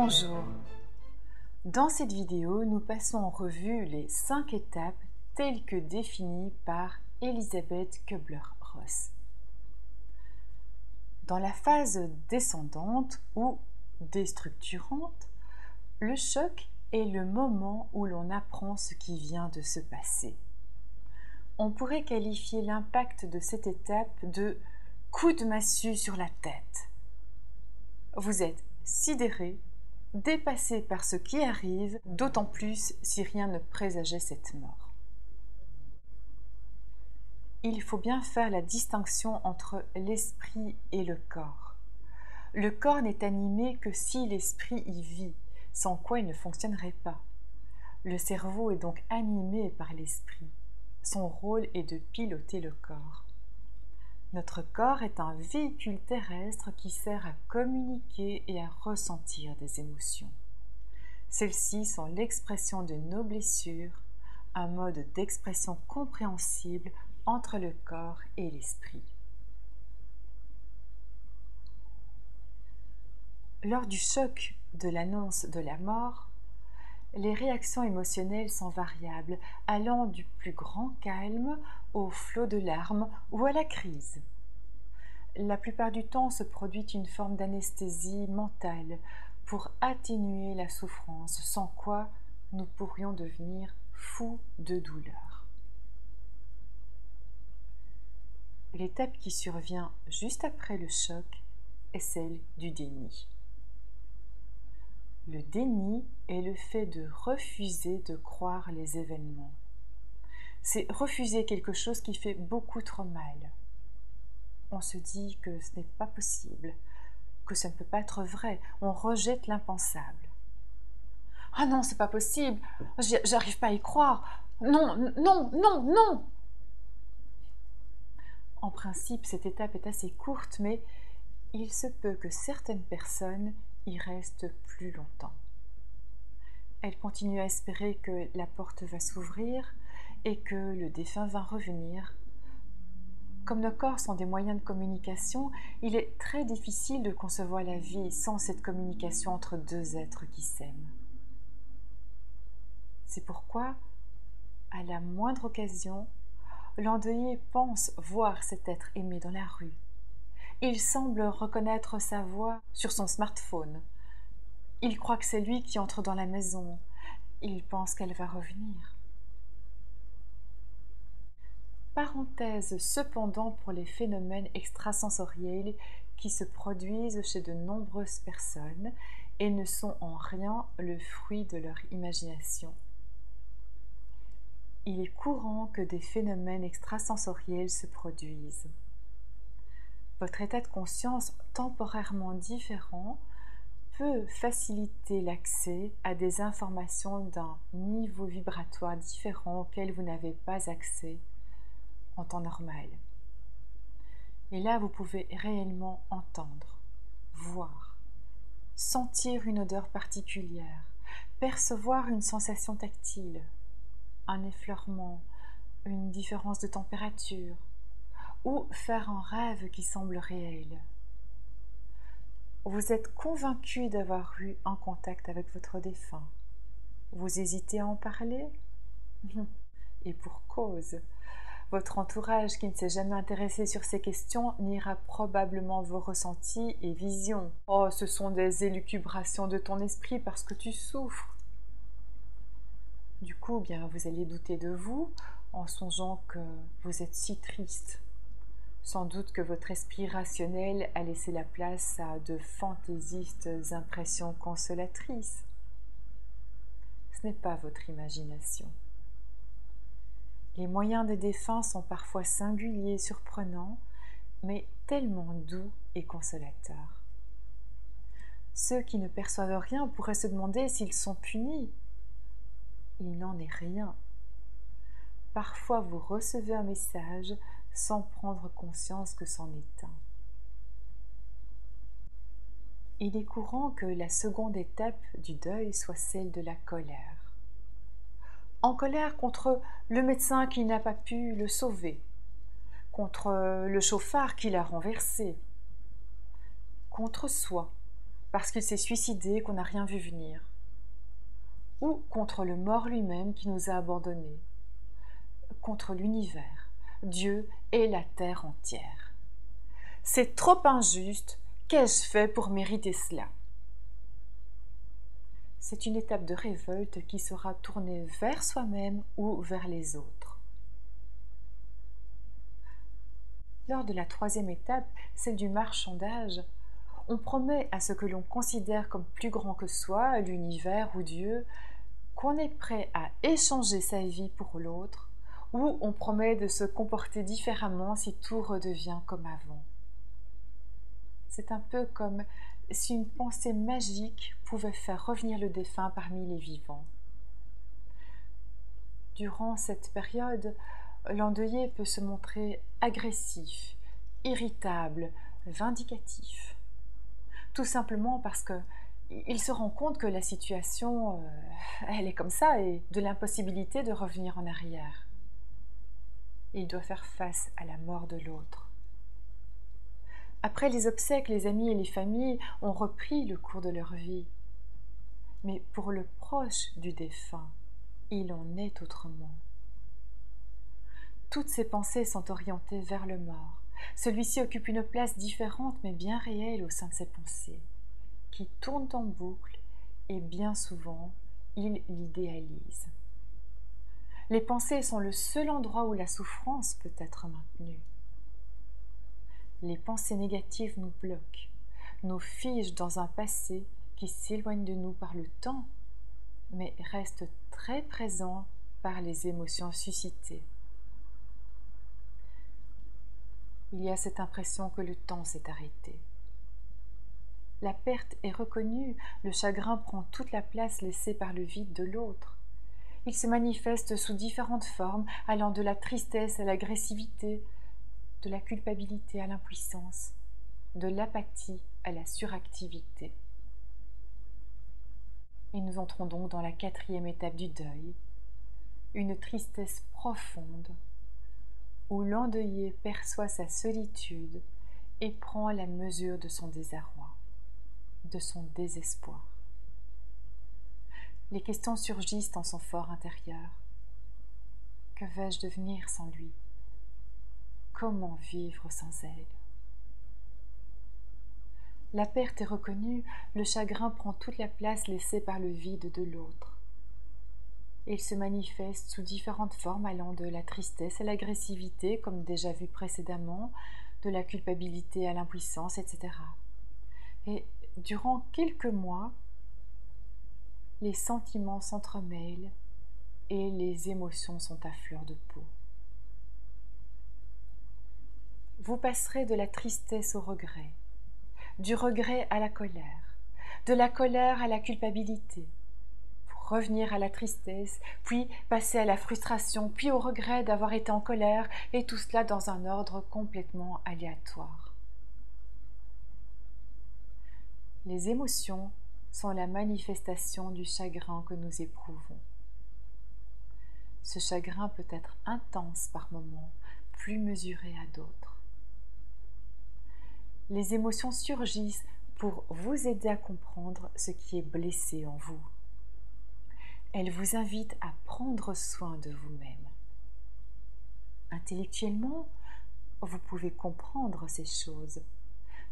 Bonjour. Dans cette vidéo, nous passons en revue les 5 étapes telles que définies par Elisabeth Kubler-Ross. Dans la phase descendante ou déstructurante, le choc est le moment où l'on apprend ce qui vient de se passer. On pourrait qualifier l'impact de cette étape de coup de massue sur la tête. Vous êtes sidéré, dépassé par ce qui arrive, d'autant plus si rien ne présageait cette mort. Il faut bien faire la distinction entre l'esprit et le corps. Le corps n'est animé que si l'esprit y vit, sans quoi il ne fonctionnerait pas. Le cerveau est donc animé par l'esprit. Son rôle est de piloter le corps. Notre corps est un véhicule terrestre qui sert à communiquer et à ressentir des émotions. Celles-ci sont l'expression de nos blessures, un mode d'expression compréhensible entre le corps et l'esprit. Lors du choc de l'annonce de la mort, les réactions émotionnelles sont variables, allant du plus grand calme au flot de larmes ou à la crise. La plupart du temps se produit une forme d'anesthésie mentale pour atténuer la souffrance, sans quoi nous pourrions devenir fous de douleur. L'étape qui survient juste après le choc est celle du déni. Le déni est le fait de refuser de croire les événements. C'est refuser quelque chose qui fait beaucoup trop mal. On se dit que ce n'est pas possible, que ça ne peut pas être vrai. On rejette l'impensable. « Ah non, c'est pas possible, j'arrive pas à y croire. Non, non, non, non !» En principe, cette étape est assez courte, mais il se peut que certaines personnes y restent plus longtemps. Elles continuent à espérer que la porte va s'ouvrir et que le défunt va revenir. Comme nos corps sont des moyens de communication, il est très difficile de concevoir la vie sans cette communication entre deux êtres qui s'aiment. C'est pourquoi, à la moindre occasion, l'endeuillé pense voir cet être aimé dans la rue. Il semble reconnaître sa voix sur son smartphone. Il croit que c'est lui qui entre dans la maison. Il pense qu'elle va revenir. Parenthèse cependant pour les phénomènes extrasensoriels qui se produisent chez de nombreuses personnes et ne sont en rien le fruit de leur imagination. Il est courant que des phénomènes extrasensoriels se produisent. Votre état de conscience temporairement différent peut faciliter l'accès à des informations d'un niveau vibratoire différent auquel vous n'avez pas accès en temps normal. Et là, vous pouvez réellement entendre, voir, sentir une odeur particulière, percevoir une sensation tactile, un effleurement, une différence de température, ou faire un rêve qui semble réel. Vous êtes convaincu d'avoir eu un contact avec votre défunt. Vous hésitez à en parler? Et pour cause. Votre entourage qui ne s'est jamais intéressé sur ces questions niera probablement vos ressentis et visions. « Oh, ce sont des élucubrations de ton esprit parce que tu souffres. » Du coup, bien, vous allez douter de vous en songeant que vous êtes si triste. Sans doute que votre esprit rationnel a laissé la place à de fantaisistes impressions consolatrices. Ce n'est pas votre imagination. Les moyens des défunts sont parfois singuliers, surprenants, mais tellement doux et consolateurs. Ceux qui ne perçoivent rien pourraient se demander s'ils sont punis. Il n'en est rien. Parfois vous recevez un message sans prendre conscience que c'en est un. Il est courant que la seconde étape du deuil soit celle de la colère. En colère contre le médecin qui n'a pas pu le sauver, contre le chauffard qui l'a renversé, contre soi, parce qu'il s'est suicidé qu'on n'a rien vu venir, ou contre le mort lui-même qui nous a abandonnés, contre l'univers, Dieu et la terre entière. C'est trop injuste, qu'ai-je fait pour mériter cela? C'est une étape de révolte qui sera tournée vers soi-même ou vers les autres. Lors de la troisième étape, celle du marchandage, on promet à ce que l'on considère comme plus grand que soi, l'univers ou Dieu, qu'on est prêt à échanger sa vie pour l'autre, ou on promet de se comporter différemment si tout redevient comme avant. C'est un peu comme si une pensée magique pouvait faire revenir le défunt parmi les vivants. Durant cette période, l'endeuillé peut se montrer agressif, irritable, vindicatif. Tout simplement parce qu'il se rend compte que la situation, elle est comme ça, et de l'impossibilité de revenir en arrière. Et il doit faire face à la mort de l'autre. Après les obsèques, les amis et les familles ont repris le cours de leur vie. Mais pour le proche du défunt, il en est autrement. Toutes ses pensées sont orientées vers le mort. Celui-ci occupe une place différente mais bien réelle au sein de ses pensées, qui tournent en boucle et bien souvent, il l'idéalise. Les pensées sont le seul endroit où la souffrance peut être maintenue. Les pensées négatives nous bloquent, nous figent dans un passé qui s'éloigne de nous par le temps, mais reste très présent par les émotions suscitées. Il y a cette impression que le temps s'est arrêté. La perte est reconnue, le chagrin prend toute la place laissée par le vide de l'autre. Il se manifeste sous différentes formes, allant de la tristesse à l'agressivité, de la culpabilité à l'impuissance, de l'apathie à la suractivité. Et nous entrons donc dans la quatrième étape du deuil, une tristesse profonde, où l'endeuillé perçoit sa solitude et prend la mesure de son désarroi, de son désespoir. Les questions surgissent dans son fort intérieur. Que vais-je devenir sans lui? Comment vivre sans elle? La perte est reconnue, le chagrin prend toute la place laissée par le vide de l'autre. Il se manifeste sous différentes formes allant de la tristesse à l'agressivité, comme déjà vu précédemment, de la culpabilité à l'impuissance, etc. Et durant quelques mois, les sentiments s'entremêlent et les émotions sont à fleur de peau. Vous passerez de la tristesse au regret, du regret à la colère à la culpabilité, pour revenir à la tristesse, puis passer à la frustration, puis au regret d'avoir été en colère, et tout cela dans un ordre complètement aléatoire. Les émotions sont la manifestation du chagrin que nous éprouvons. Ce chagrin peut être intense par moments, plus mesuré à d'autres. Les émotions surgissent pour vous aider à comprendre ce qui est blessé en vous. Elles vous invitent à prendre soin de vous-même. Intellectuellement, vous pouvez comprendre ces choses.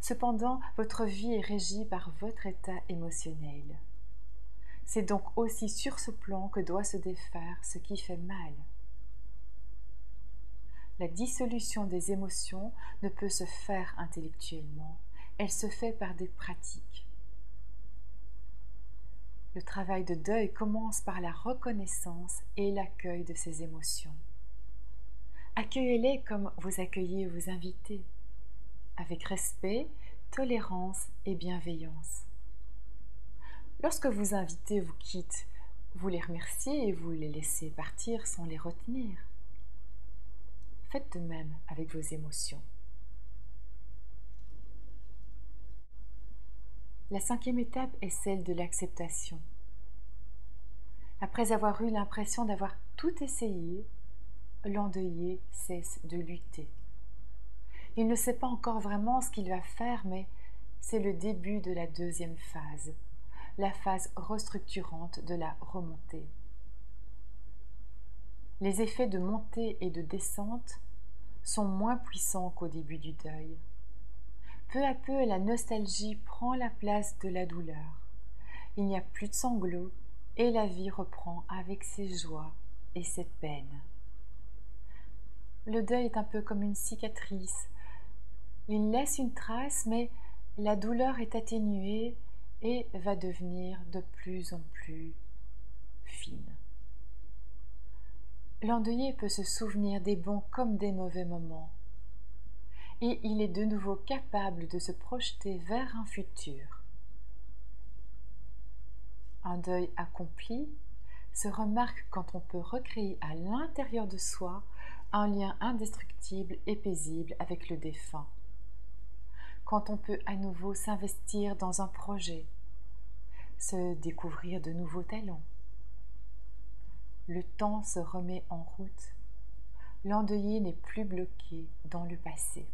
Cependant, votre vie est régie par votre état émotionnel. C'est donc aussi sur ce plan que doit se défaire ce qui fait mal. La dissolution des émotions ne peut se faire intellectuellement, elle se fait par des pratiques. Le travail de deuil commence par la reconnaissance et l'accueil de ces émotions. Accueillez-les comme vous accueillez vos invités, avec respect, tolérance et bienveillance. Lorsque vos invités vous quittent, vous les remerciez et vous les laissez partir sans les retenir. Faites de même avec vos émotions. La cinquième étape est celle de l'acceptation. Après avoir eu l'impression d'avoir tout essayé, l'endeuillé cesse de lutter. Il ne sait pas encore vraiment ce qu'il va faire, mais c'est le début de la deuxième phase, la phase restructurante de la remontée. Les effets de montée et de descente sont moins puissants qu'au début du deuil. Peu à peu, la nostalgie prend la place de la douleur. Il n'y a plus de sanglots et la vie reprend avec ses joies et ses peines. Le deuil est un peu comme une cicatrice. Il laisse une trace, mais la douleur est atténuée et va devenir de plus en plus fine. L'endeuillé peut se souvenir des bons comme des mauvais moments, et il est de nouveau capable de se projeter vers un futur. Un deuil accompli se remarque quand on peut recréer à l'intérieur de soi un lien indestructible et paisible avec le défunt, quand on peut à nouveau s'investir dans un projet, se découvrir de nouveaux talents. Le temps se remet en route. L'endeuillé n'est plus bloqué dans le passé.